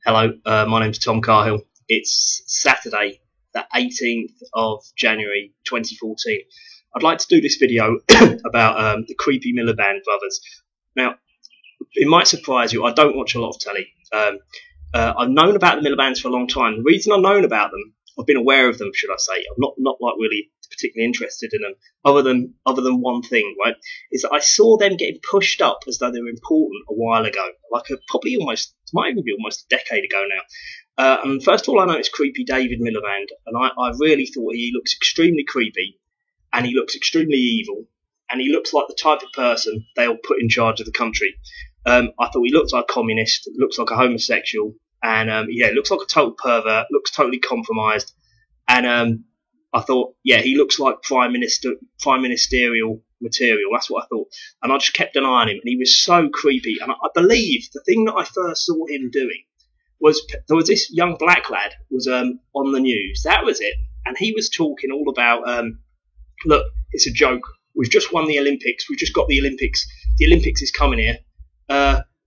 Hello, my name's Tom Carhill. It's Saturday, the 18th of January 2014. I'd like to do this video about the creepy Miliband brothers. Now, it might surprise you, I don't watch a lot of telly. I've known about the Milibands for a long time. The reason I've known about them, I've been aware of them, should I say. I'm not like really particularly interested in them, other than one thing, right? Is that I saw them getting pushed up as though they were important a while ago, might even be almost a decade ago now. And first of all, I noticed creepy David Miliband, and I really thought he looks extremely creepy, and he looks extremely evil, and he looks like the type of person they'll put in charge of the country. I thought he looked like a communist, looks like a homosexual, and looks like a total pervert, looks totally compromised, and I thought, yeah, he looks like prime ministerial material. That's what I thought, and I just kept an eye on him, and he was so creepy. And I believe the thing that I first saw him doing was there was this young black lad was on the news. That was it, and he was talking all about look, it's a joke. We've just won the Olympics. We've just got the Olympics. The Olympics is coming here.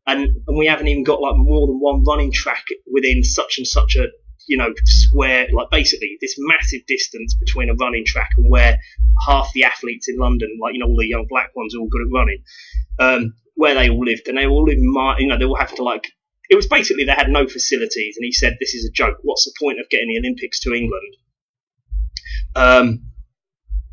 And we haven't even got like more than one running track within such and such a square, like basically this massive distance between a running track and where half the athletes in London, all the young black ones, are all good at running, where they all lived, and they all live in they all have to it was basically they had no facilities, and he said this is a joke. What's the point of getting the Olympics to England?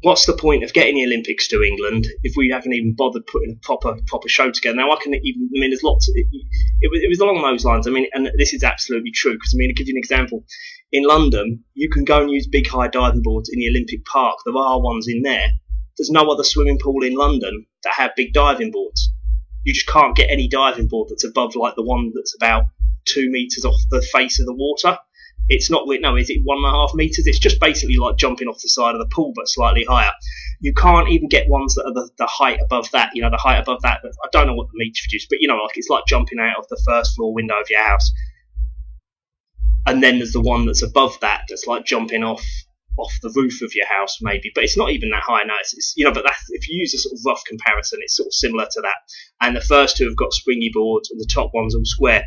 What's the point of getting the Olympics to England if we haven't even bothered putting a proper show together? Now, there's lots. It was along those lines. And this is absolutely true because, to give you an example, in London, you can go and use big high diving boards in the Olympic Park. There are ones in there. There's no other swimming pool in London that have big diving boards. You just can't get any diving board that's above the one that's about 2 meters off the face of the water. It's not, is it 1.5 meters? It's just basically like jumping off the side of the pool, but slightly higher. You can't even get ones that are the height above that, the height above that. I don't know what the meters produce, but it's like jumping out of the first floor window of your house. And then there's the one that's above that, that's like jumping off the roof of your house, maybe. But it's not even that high now. But that's, if you use a sort of rough comparison, it's sort of similar to that. And the first two have got springy boards, and the top one's all square.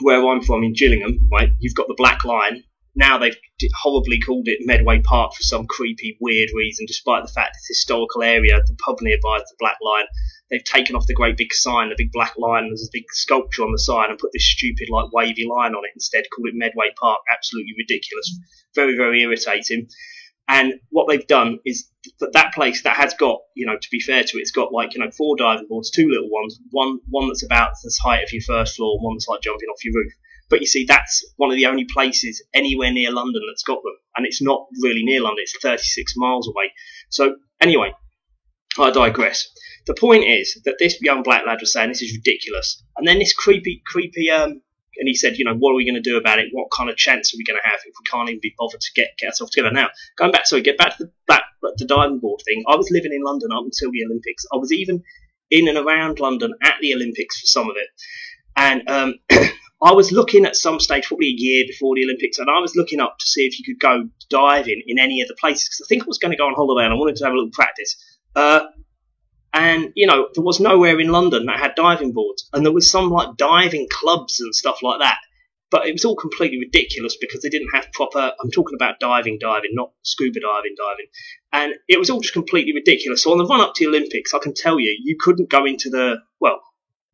Where I'm from in Gillingham, right, you've got the Black Line. Now they've horribly called it Medway Park for some creepy, weird reason, despite the fact it's a historical area. The pub nearby is the Black Line. They've taken off the great big sign, the big black line. There's a big sculpture on the side and put this stupid, wavy line on it instead, called it Medway Park. Absolutely ridiculous. Very, very irritating. And what they've done is that place that has got, to be fair to it, it's got 4 diving boards, 2 little ones, one that's about the height of your first floor, one that's like jumping off your roof. But you see, that's one of the only places anywhere near London that's got them. And it's not really near London, it's 36 miles away. So anyway, I digress. The point is that this young black lad was saying this is ridiculous. And then this creepy, and he said, what are we going to do about it? What kind of chance are we going to have if we can't even be bothered to get ourselves together? Now, get back to the diving board thing. I was living in London up until the Olympics. I was even in and around London at the Olympics for some of it. And I was looking at some stage, probably a year before the Olympics, and I was looking up to see if you could go diving in any of the places, because I think I was going to go on holiday and I wanted to have a little practice. And, there was nowhere in London that had diving boards. And there was some, diving clubs and stuff like that. But it was all completely ridiculous because they didn't have proper... I'm talking about diving, not scuba diving. And it was all just completely ridiculous. So on the run-up to the Olympics, I can tell you, you couldn't go into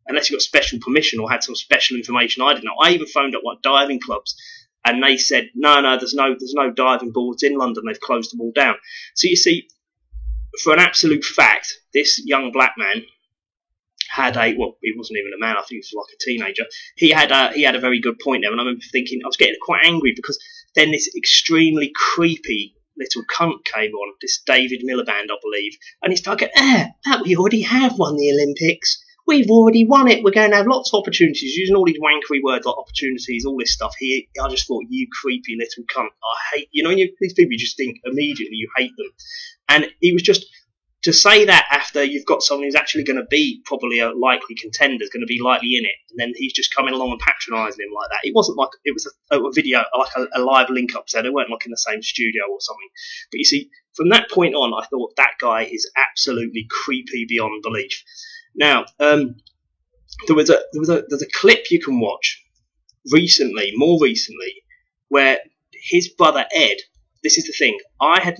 unless you got special permission or had some special information I didn't know. I even phoned up, diving clubs. And they said, no, there's no diving boards in London. They've closed them all down. So you see... For an absolute fact, this young black man had he wasn't even a man, I think he was like a teenager. He had a very good point there, and I remember thinking, I was getting quite angry because then this extremely creepy little cunt came on, this David Miliband, I believe, and he started going, we already have won the Olympics. We've already won it. We're going to have lots of opportunities, using all these wankery words like opportunities, all this stuff. I just thought, you creepy little cunt. I hate, these people, you just think immediately you hate them. And he was just, to say that after you've got someone who's actually going to be probably a likely contender, is going to be likely in it, and then he's just coming along and patronising him like that. It wasn't like, it was a video, a live link-up, so they weren't in the same studio or something. But you see, from that point on, I thought that guy is absolutely creepy beyond belief. Now, there's a clip you can watch more recently, where his brother Ed. This is the thing. I'd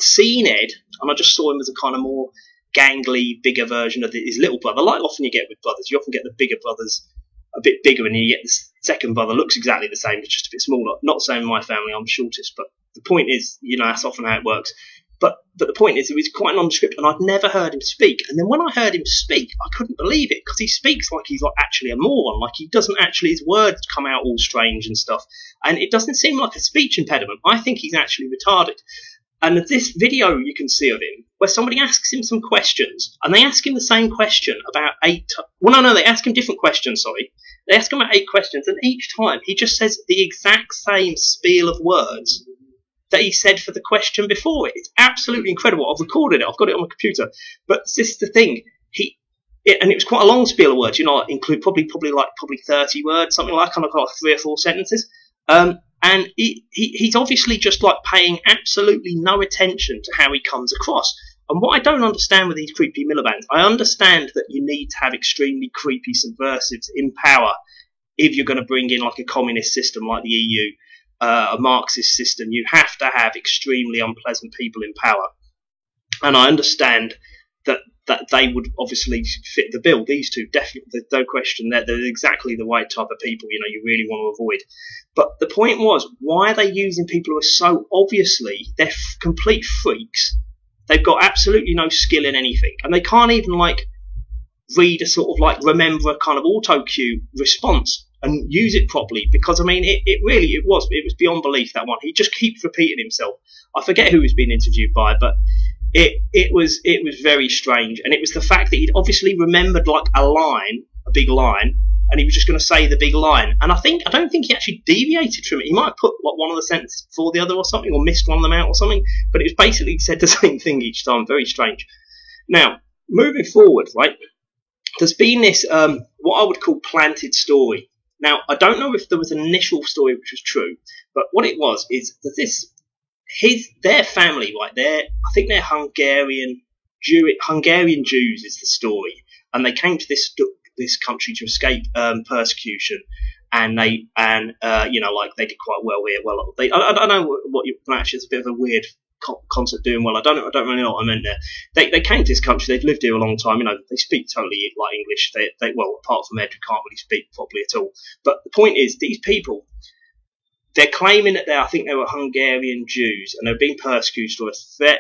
seen Ed, and I just saw him as a kind of more gangly, bigger version of his little brother. Like often you get with brothers, you often get the bigger brothers a bit bigger, and you get the second brother looks exactly the same, it's just a bit smaller. Not saying in my family I'm the shortest, but the point is, that's often how it works. But the point is, it was quite nondescript, and I'd never heard him speak. And then when I heard him speak, I couldn't believe it, because he speaks like he's actually a moron. Like he doesn't actually, his words come out all strange and stuff. And it doesn't seem like a speech impediment. I think he's actually retarded. And there's this video you can see of him where somebody asks him some questions, and they ask him the same question about they ask him different questions, sorry. They ask him about 8 questions, and each time he just says the exact same spiel of words that he said for the question before it. It's absolutely incredible. I've recorded it. I've got it on my computer. But this is the thing. And it was quite a long spiel of words. Include probably 30 words, something like 3 or 4 sentences. And he's obviously just like paying absolutely no attention to how he comes across. And what I don't understand with these creepy Miliband's, I understand that you need to have extremely creepy subversives in power if you're going to bring in like a communist system like the EU. A Marxist system. You have to have extremely unpleasant people in power, and I understand that they would obviously fit the bill. These two, definitely, there's no question that they're exactly the right type of people. You really want to avoid. But the point was, why are they using people who are so obviously they're complete freaks? They've got absolutely no skill in anything, and they can't even read a sort of remember a kind of auto cue response and use it properly, because it was beyond belief, that one. He just keeps repeating himself. I forget who he was being interviewed by, but it was very strange, and it was the fact that he'd obviously remembered a big line, and he was just going to say the big line. And I don't think he actually deviated from it. He might have put one of the sentences before the other or something, or missed one of them out or something, but it was basically said the same thing each time. Very strange. Now, moving forward, right, there's been this what I would call planted story. Now, I don't know if there was an initial story which was true, but what it was is that their family, right, I think they're Hungarian Jews is the story, and they came to this country to escape persecution, and they did quite well here. Well, I don't know what you actually, it's a bit of a weird concept, doing well. I don't really know what I meant there. They came to this country. They've lived here a long time. They speak totally like English. They apart from Ed, who can't really speak properly at all. But the point is, these people, they're claiming that I think they were Hungarian Jews, and they're being persecuted, or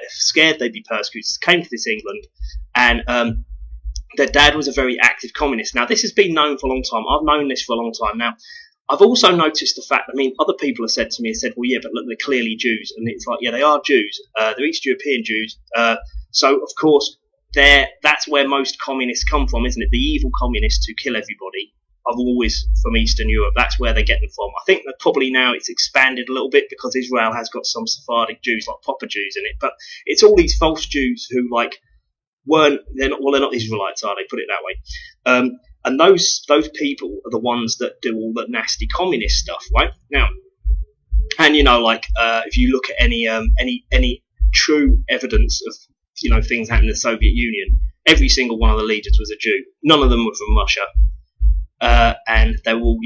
scared they'd be persecuted. They came to this England, and their dad was a very active communist. Now, this has been known for a long time. I've known this for a long time now. I've also noticed the fact, other people have said to me, well, yeah, but look, they're clearly Jews. And it's like, yeah, they are Jews. They're East European Jews. So, of course, that's where most communists come from, isn't it? The evil communists who kill everybody are always from Eastern Europe. That's where they get them from. I think that probably now it's expanded a little bit, because Israel has got some Sephardic Jews, like proper Jews in it. But it's all these false Jews who, they're not Israelites, are they? Put it that way. And those people are the ones that do all the nasty communist stuff, right? Now, and if you look at any true evidence of things happening in the Soviet Union, every single one of the leaders was a Jew. None of them were from Russia, and they were all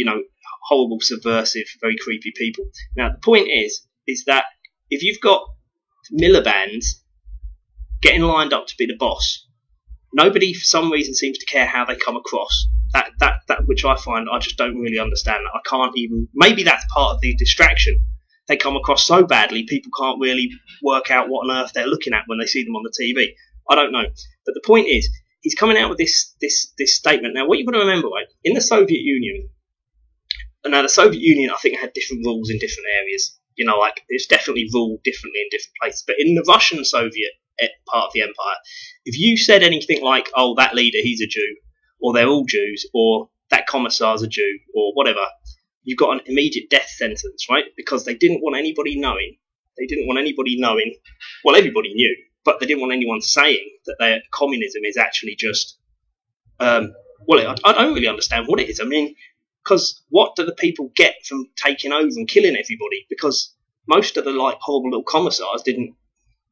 horrible, subversive, very creepy people. Now, the point is that if you've got Miliband's getting lined up to be the boss, nobody for some reason seems to care how they come across. That which I find, I just don't really understand. I can't even. Maybe that's part of the distraction. They come across so badly, people can't really work out what on earth they're looking at when they see them on the TV. I don't know. But the point is, he's coming out with this statement. Now, what you've got to remember, right? In the Soviet Union, I think had different rules in different areas. It's definitely ruled differently in different places. But in the Russian Soviet part of the empire, if you said anything like, oh, that leader, he's a Jew, or they're all Jews, or that commissar's a Jew, or whatever, you got an immediate death sentence, right? Because they didn't want anybody knowing. Well, everybody knew, but they didn't want anyone saying that communism is actually just, I don't really understand what it is. Because what do the people get from taking over and killing everybody? Because most of the horrible little commissars didn't.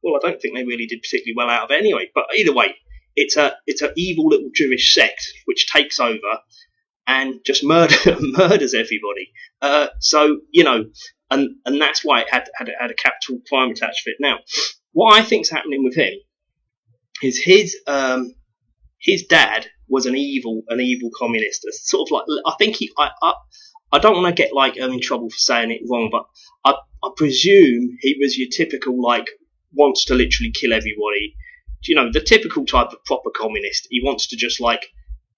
Well, I don't think they really did particularly well out of it anyway. But either way, it's a evil little Jewish sect which takes over and just murders everybody. So and that's why it had a capital crime attached to it. Now, what I think's happening with him is his dad was an evil communist. Sort of like, I think I don't want to get in trouble for saying it wrong, but I presume he was your typical wants to literally kill everybody. The typical type of proper communist. He wants to just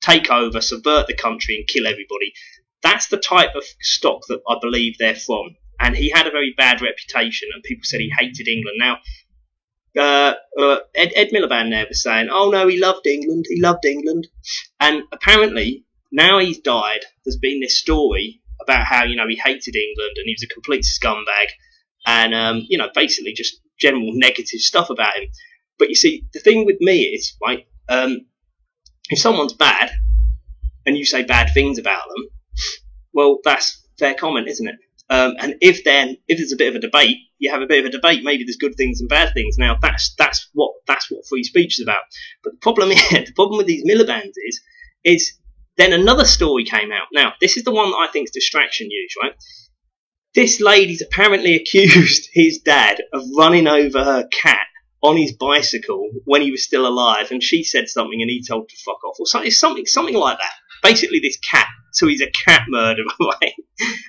take over, subvert the country, and kill everybody. That's the type of stock that I believe they're from. And he had a very bad reputation, and people said he hated England. Now, Ed Miliband there was saying, oh no, he loved England. And apparently, now he's died, there's been this story about how, he hated England and he was a complete scumbag and, basically just general negative stuff about him. But you see, the thing with me is, right, if someone's bad and you say bad things about them, well, that's fair comment, isn't it? And if there's a bit of a debate, you have a bit of a debate. Maybe there's good things and bad things. Now that's what free speech is about. But the problem with these Milibands is then another story came out. Now this is the one that I think is distraction news, right? This lady's apparently accused his dad of running over her cat on his bicycle when he was still alive, and she said something and he told her to fuck off, or something like that. Basically, this cat. So he's a cat murderer, right?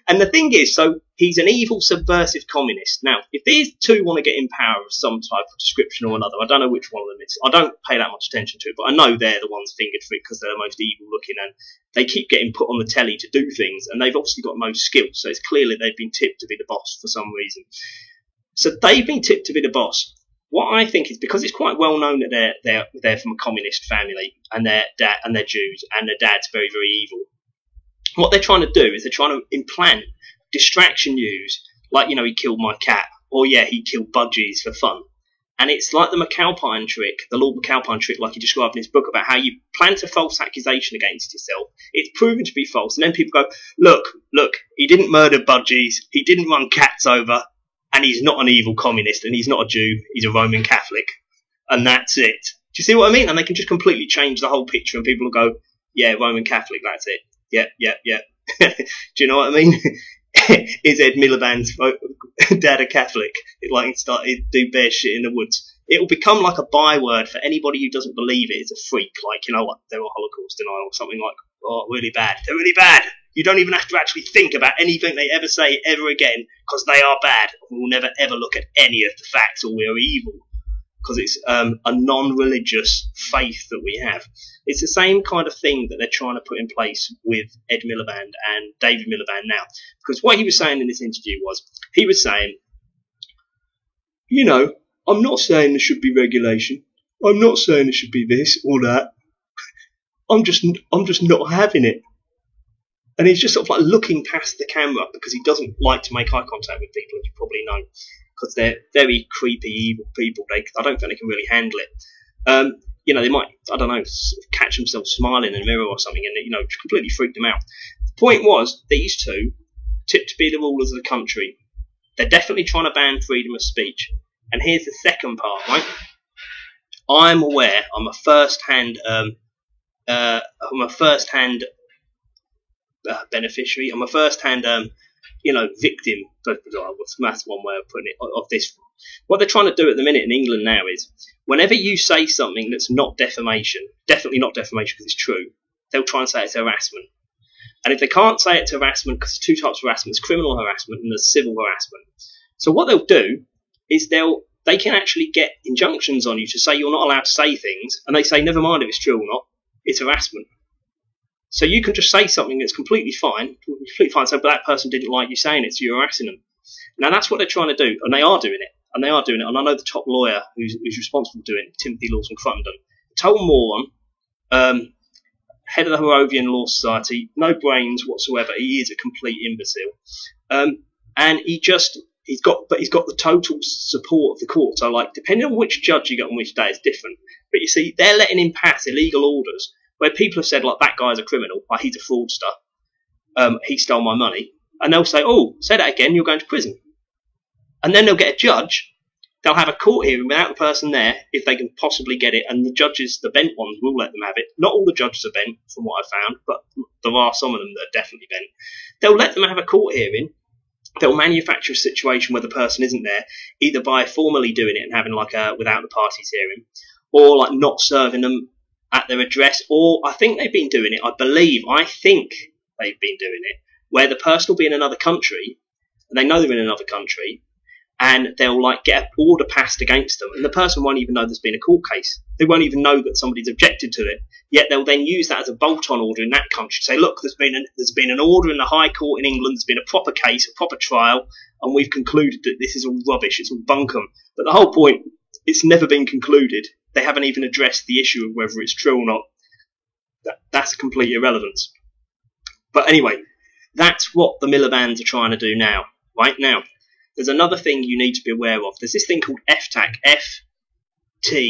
And the thing is, so he's an evil, subversive communist. Now, if these two want to get in power of some type of description or another, I don't know which one of them is. I don't pay that much attention to it, but I know they're the ones fingered for it because they're the most evil looking, and they keep getting put on the telly to do things, and they've obviously got most skills, so it's clearly they've been tipped to be the boss for some reason. So they've been tipped to be the boss. What I think is, because it's quite well known that they're from a communist family, and they're Jews, and their dad's very, very evil. What they're trying to do is they're trying to implant distraction news, like, he killed my cat, or yeah, he killed budgies for fun. And it's like the McAlpine trick, the Lord McAlpine trick, like he described in his book, about how you plant a false accusation against yourself. It's proven to be false, and then people go, look, he didn't murder budgies, he didn't run cats over, and he's not an evil communist, and he's not a Jew, he's a Roman Catholic, and that's it. Do you see what I mean? And they can just completely change the whole picture, and people will go, yeah, Roman Catholic, that's it. Yeah. Do you know what I mean? Is Ed Miliband's dad a Catholic? He started do bear shit in the woods. It will become like a byword for anybody who doesn't believe it is a freak. They're a Holocaust denial or something like, oh, really bad. They're really bad. You don't even have to actually think about anything they ever say ever again because they are bad. We'll never ever look at any of the facts, or we're evil. Because it's a non-religious faith that we have. It's the same kind of thing that they're trying to put in place with Ed Miliband and David Miliband now. Because what he was saying in this interview was, he was saying, I'm not saying there should be regulation. I'm not saying there should be this or that. I'm just not having it. And he's just sort of looking past the camera because he doesn't like to make eye contact with people, as you probably know. Because they're very creepy, evil people. I don't think they can really handle it. They might, I don't know, catch themselves smiling in a mirror or something, and completely freak them out. The point was, these two, tipped to be the rulers of the country, they're definitely trying to ban freedom of speech. And here's the second part, right? I'm aware. I'm a first-hand beneficiary. I'm a first-hand victim, that's one way of putting it, of this. What they're trying to do at the minute in England now is, whenever you say something that's not defamation, definitely not defamation because it's true, they'll try and say it's harassment. And if they can't say it's harassment, because there's two types of harassment, there's criminal harassment and there's civil harassment. So what they'll do is they can actually get injunctions on you to say you're not allowed to say things, and they say, never mind if it's true or not, it's harassment. So you can just say something that's completely fine, so but that person didn't like you saying it, so you're harassing them. Now that's what they're trying to do, and they are doing it. And I know the top lawyer who's responsible for doing it, Timothy Lawson-Cruttenden, Tom Moran, head of the Harrovian Law Society, no brains whatsoever. He is a complete imbecile, and he's got the total support of the court. So depending on which judge you get on which day, it's different. But you see, they're letting him pass illegal orders where people have said that guy's a criminal, he's a fraudster, he stole my money, and they'll say, oh, say that again, you're going to prison. And then they'll get a judge They'll have a court hearing without the person there if they can possibly get it, and the judges, the bent ones, will let them have it. Not all the judges are bent, from what I found, but there are some of them that are definitely bent. They'll let them have a court hearing. They'll manufacture a situation where the person isn't there, either by formally doing it and having like a without the parties hearing, or like not serving them at their address, or I think they've been doing it, I think they've been doing it, where the person will be in another country, and they know they're in another country, and they'll like get an order passed against them, and the person won't even know there's been a court case. They won't even know that somebody's objected to it. Yet they'll then use that as a bolt-on order in that country. Say, look, there's been an order in the High Court in England. There's been a proper case, a proper trial, and we've concluded that this is all rubbish. It's all bunkum. But the whole point, it's never been concluded. They haven't even addressed the issue of whether it's true or not. That's complete irrelevance. But anyway, that's what the Miliband's are trying to do now. Right now, there's another thing you need to be aware of. There's this thing called FTAC, F-T-A-C,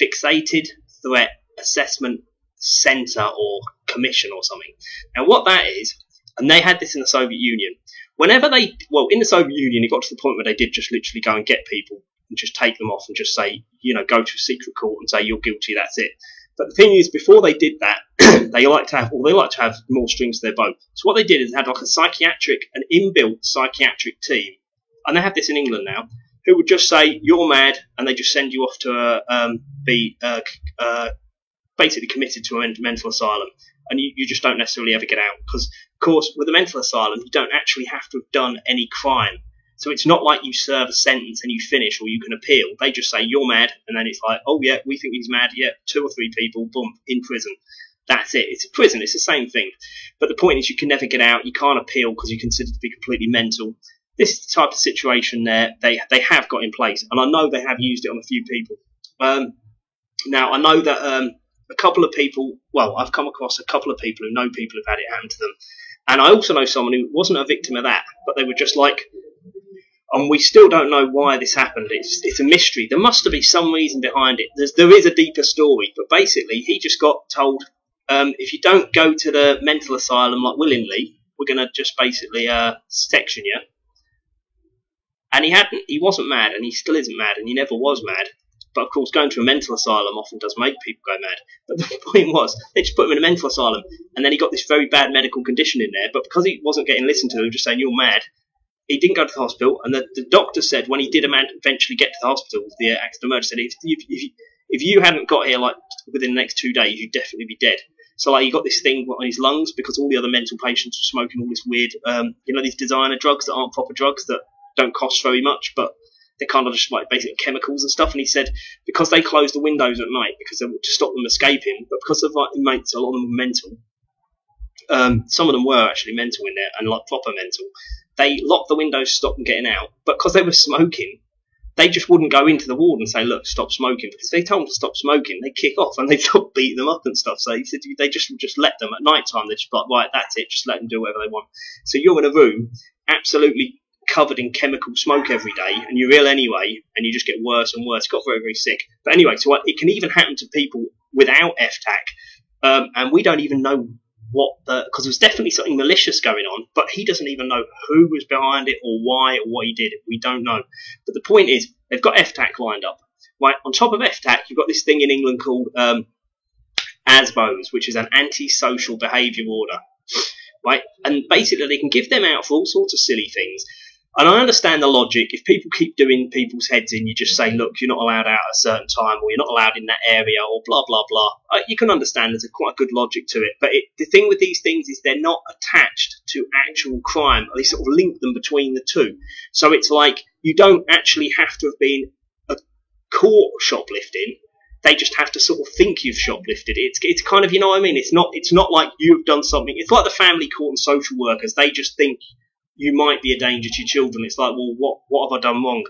Fixated Threat Assessment Center or Commission or something. Now, what that is, and they had this in the Soviet Union. In the Soviet Union, it got to the point where they did just literally go and get people and just take them off and just say, go to a secret court and say you're guilty, that's it. But the thing is, before they did that, they like to have more strings to their bow. So what they did is they had like an inbuilt psychiatric team, and they have this in England now, who would just say, you're mad, and they just send you off to be basically committed to a mental asylum. And you just don't necessarily ever get out. Because, of course, with a mental asylum, you don't actually have to have done any crime. So it's not like you serve a sentence and you finish or you can appeal. They just say, you're mad, and then it's like, oh, yeah, we think he's mad. Yeah, 2 or 3 people, boom, in prison. That's it. It's a prison. It's the same thing. But the point is you can never get out. You can't appeal because you're considered to be completely mental. This type of situation there, they have got in place. And I know they have used it on a few people. Now, I know that a couple of people, I've come across a couple of people who know people who've had it happen to them. And I also know someone who wasn't a victim of that, but they were just like, and we still don't know why this happened. It's a mystery. There must have been some reason behind it. There is a deeper story, but basically he just got told, if you don't go to the mental asylum like willingly, we're going to just basically section you. And he wasn't mad, and he still isn't mad, and he never was mad. But of course, going to a mental asylum often does make people go mad. But the point was, they just put him in a mental asylum, and then he got this very bad medical condition in there. But because he wasn't getting listened to, just saying you're mad, he didn't go to the hospital. And the doctor said when he did eventually get to the hospital, the accident emergency said if you hadn't got here like within the next 2 days, you'd definitely be dead. So like he got this thing on his lungs because all the other mental patients were smoking all this weird, these designer drugs that aren't proper drugs that don't cost very much, but they're kind of just like basic chemicals and stuff. And he said because they closed the windows at night because they were to stop them escaping, but because of like inmates, a lot of them were mental. Some of them were actually mental in there and like proper mental. They locked the windows to stop them getting out, but because they were smoking, they just wouldn't go into the ward and say, look, stop smoking, because they told them to stop smoking, they'd kick off and they'd stop beating them up and stuff. So he said they just let them at night time. They'd just be like, right, that's it, just let them do whatever they want. So you're in a room absolutely covered in chemical smoke every day, and you're ill anyway, and you just get worse and worse. It got very, very sick. But anyway, so it can even happen to people without FTAC, and we don't even know because there's definitely something malicious going on, but he doesn't even know who was behind it or why or what he did. We don't know. But the point is, they've got FTAC lined up. Right, on top of FTAC, you've got this thing in England called ASBOs, which is an antisocial behaviour order. Right, and basically they can give them out for all sorts of silly things. And I understand the logic. If people keep doing people's heads in, you just say, look, you're not allowed out at a certain time, or you're not allowed in that area, or blah, blah, blah. You can understand there's quite a good logic to it. But the thing with these things is they're not attached to actual crime. They sort of link them between the two. So it's like you don't actually have to have been caught shoplifting. They just have to sort of think you've shoplifted. It's kind of, you know what I mean? It's not like you've done something. It's like the family court and social workers. They just think you might be a danger to your children. It's like, well, what have I done wrong?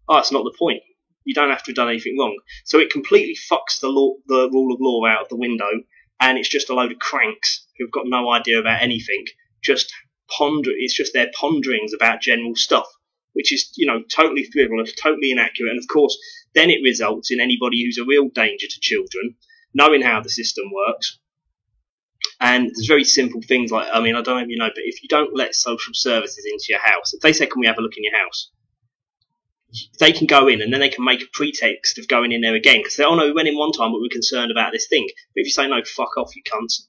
Oh, that's not the point. You don't have to have done anything wrong. So it completely fucks the rule of law out of the window, and it's just a load of cranks who've got no idea about anything. It's just their ponderings about general stuff, which is, totally frivolous, totally inaccurate. And of course, then it results in anybody who's a real danger to children knowing how the system works. And there's very simple things like, I don't know if you know, but if you don't let social services into your house, if they say, can we have a look in your house? they can go in and then they can make a pretext of going in there again because they, oh no, we went in one time but we're concerned about this thing. But if you say no, fuck off, you cunts,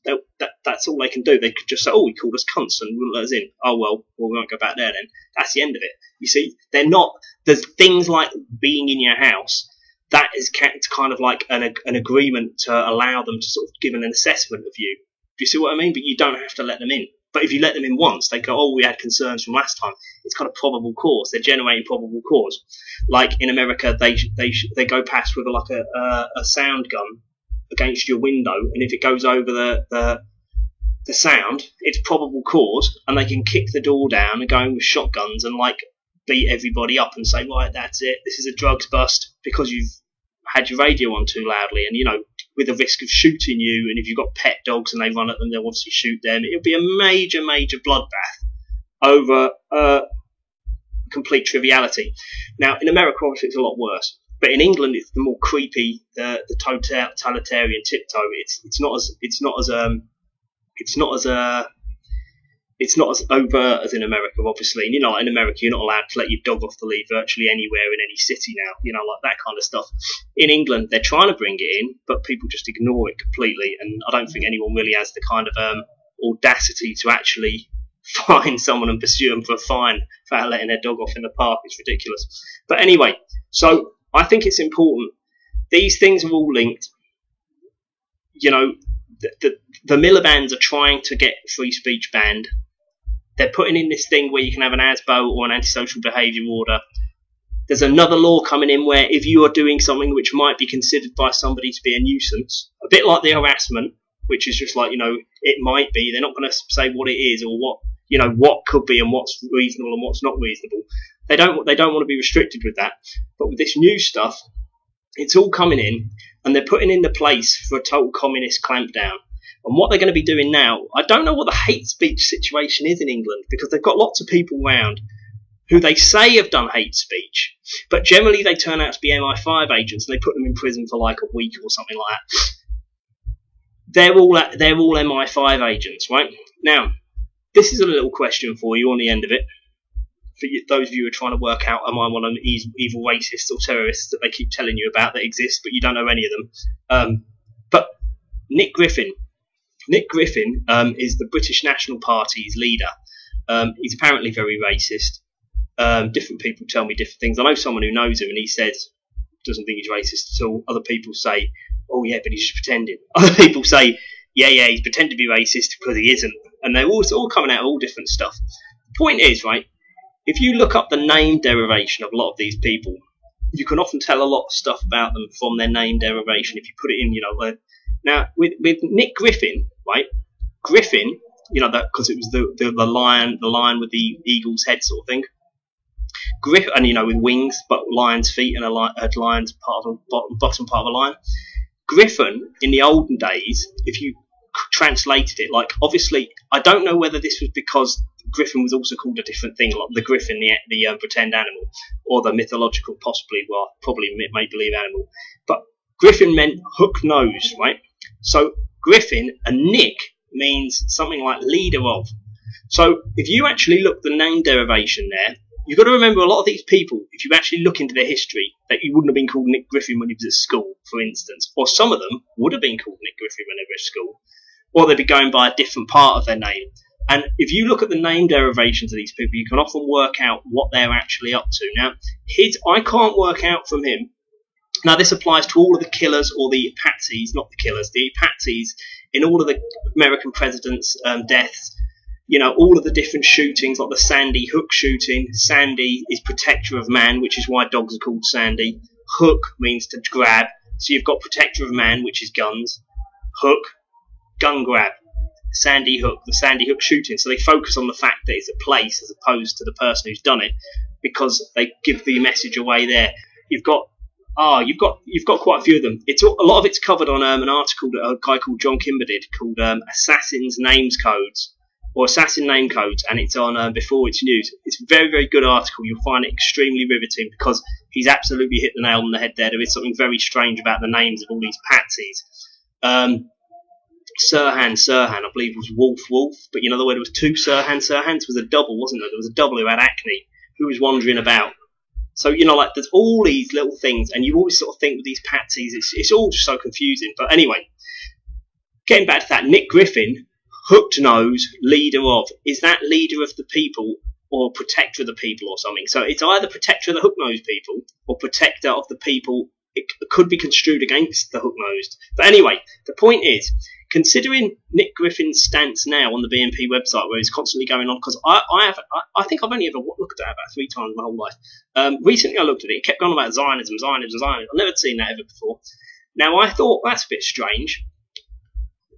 that's all they can do. They could just say, oh, he called us cunts and wouldn't let us in. Oh well, we won't go back there then. That's the end of it. You see, they're not. There's things like being in your house. That is kind of like an agreement to allow them to sort of give an assessment of you. Do you see what I mean? But you don't have to let them in. But if you let them in once, they go, oh, we had concerns from last time. It's got a probable cause. They're generating probable cause. Like in America, they go past with a sound gun against your window, and if it goes over the sound, it's probable cause, and they can kick the door down and go in with shotguns and like beat everybody up and say, right, that's it. This is a drugs bust because you've had your radio on too loudly, and with the risk of shooting you, and if you've got pet dogs and they run at them, they'll obviously shoot them. It'll be a major, major bloodbath over complete triviality. Now, in America, obviously, it's a lot worse. But in England, it's the more creepy, the totalitarian tiptoe. It's not as overt as in America, obviously. And in America, you're not allowed to let your dog off the lead virtually anywhere in any city now, like that kind of stuff. In England, they're trying to bring it in, but people just ignore it completely. And I don't think anyone really has the kind of audacity to actually fine someone and pursue them for a fine for letting their dog off in the park. It's ridiculous. But anyway, so I think it's important. These things are all linked. The Miliband's are trying to get free speech banned. They're putting in this thing where you can have an ASBO or an antisocial behaviour order. There's another law coming in where if you are doing something which might be considered by somebody to be a nuisance, a bit like the harassment, which is just like, it might be, they're not going to say what it is or what could be and what's reasonable and what's not reasonable. They don't want to be restricted with that. But with this new stuff, it's all coming in and they're putting in the place for a total communist clampdown. And what they're going to be doing now, I don't know what the hate speech situation is in England because they've got lots of people around who they say have done hate speech, but generally they turn out to be MI5 agents and they put them in prison for like a week or something like that. They're all MI5 agents, right? Now, this is a little question for you on the end of it. For those of you who are trying to work out, am I one of the evil racists or terrorists that they keep telling you about that exist, but you don't know any of them. But Nick Griffin is the British National Party's leader. He's apparently very racist. Different people tell me different things. I know someone who knows him and he says doesn't think he's racist at all. Other people say, oh yeah, but he's just pretending. Other people say, yeah, he's pretending to be racist because he isn't. And they're all coming out all different stuff. The point is, right, if you look up the name derivation of a lot of these people, you can often tell a lot of stuff about them from their name derivation if you put it in, Now, with Nick Griffin, right, Griffin, that because it was the lion with the eagle's head sort of thing. Griffin, and with wings, but lion's feet and a lion's bottom part of a lion. Griffin, in the olden days, if you translated it, like obviously, I don't know whether this was because Griffin was also called a different thing, like the Griffin, the pretend animal, or the mythological, probably make-believe animal. But Griffin meant hook nose, right? So Griffin and Nick means something like leader of. So if you actually look the name derivation there, you've got to remember a lot of these people, if you actually look into their history, that you wouldn't have been called Nick Griffin when he was at school, for instance. Or some of them would have been called Nick Griffin when they were at school. Or they'd be going by a different part of their name. And if you look at the name derivations of these people, you can often work out what they're actually up to. Now, I can't work out from him. Now, this applies to all of the killers or the patsies, not the killers, the patsies in all of the American presidents' deaths. All of the different shootings, like the Sandy Hook shooting. Sandy is protector of man, which is why dogs are called Sandy. Hook means to grab. So you've got protector of man, which is guns. Hook, gun grab. Sandy Hook, the Sandy Hook shooting. So they focus on the fact that it's a place as opposed to the person who's done it, because they give the message away there. You've got quite a few of them. A lot of it's covered on an article that a guy called John Kimber did called Assassin's Names Codes, or Assassin Name Codes, and it's on Before It's News. It's a very, very good article. You'll find it extremely riveting because he's absolutely hit the nail on the head there. There is something very strange about the names of all these patsies. Sirhan, I believe, was Wolf, but the way there was two Sirhans was a double, wasn't there? There was a double who had acne, who was wandering about. So, you know, like, there's all these little things, and you always sort of think with these patsies, it's all just so confusing. But anyway, getting back to that, Nick Griffin, hooked nose, leader of, is that leader of the people or protector of the people or something? So it's either protector of the hook nosed people or protector of the people. It could be construed against the hook nosed. But anyway, the point is, considering Nick Griffin's stance now on the BNP website, where he's constantly going on, because I think I've only ever looked at it about 3 times in my whole life. Recently I looked at it, it kept going on about Zionism. I've never seen that ever before. Now I thought, that's a bit strange.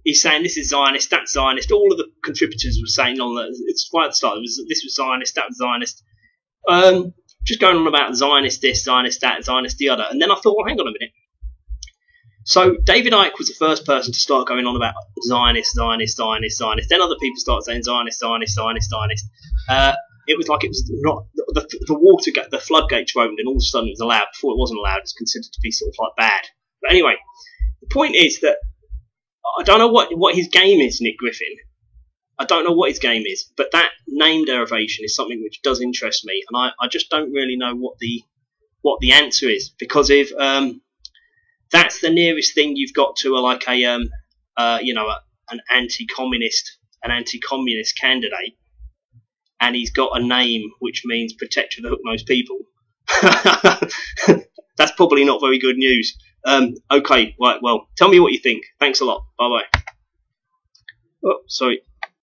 He's saying this is Zionist, that's Zionist. All of the contributors were saying on that. It's right at the start. This was Zionist, that was Zionist. Just going on about Zionist this, Zionist that, Zionist the other. And then I thought, well, hang on a minute. So David Icke was the first person to start going on about Zionist. Then other people started saying Zionist. It was like it was not the floodgates were opened, and all of a sudden it was allowed. Before it wasn't allowed, it was considered to be sort of like bad. But anyway, the point is that I don't know what his game is, Nick Griffin. I don't know what his game is, but that name derivation is something which does interest me, and I just don't really know what the answer is, because if that's the nearest thing you've got to an anti-communist candidate, and he's got a name which means protector of the hook-nosed people. That's probably not very good news. Okay, right, well, tell me what you think. Thanks a lot. Bye-bye. Oh, sorry.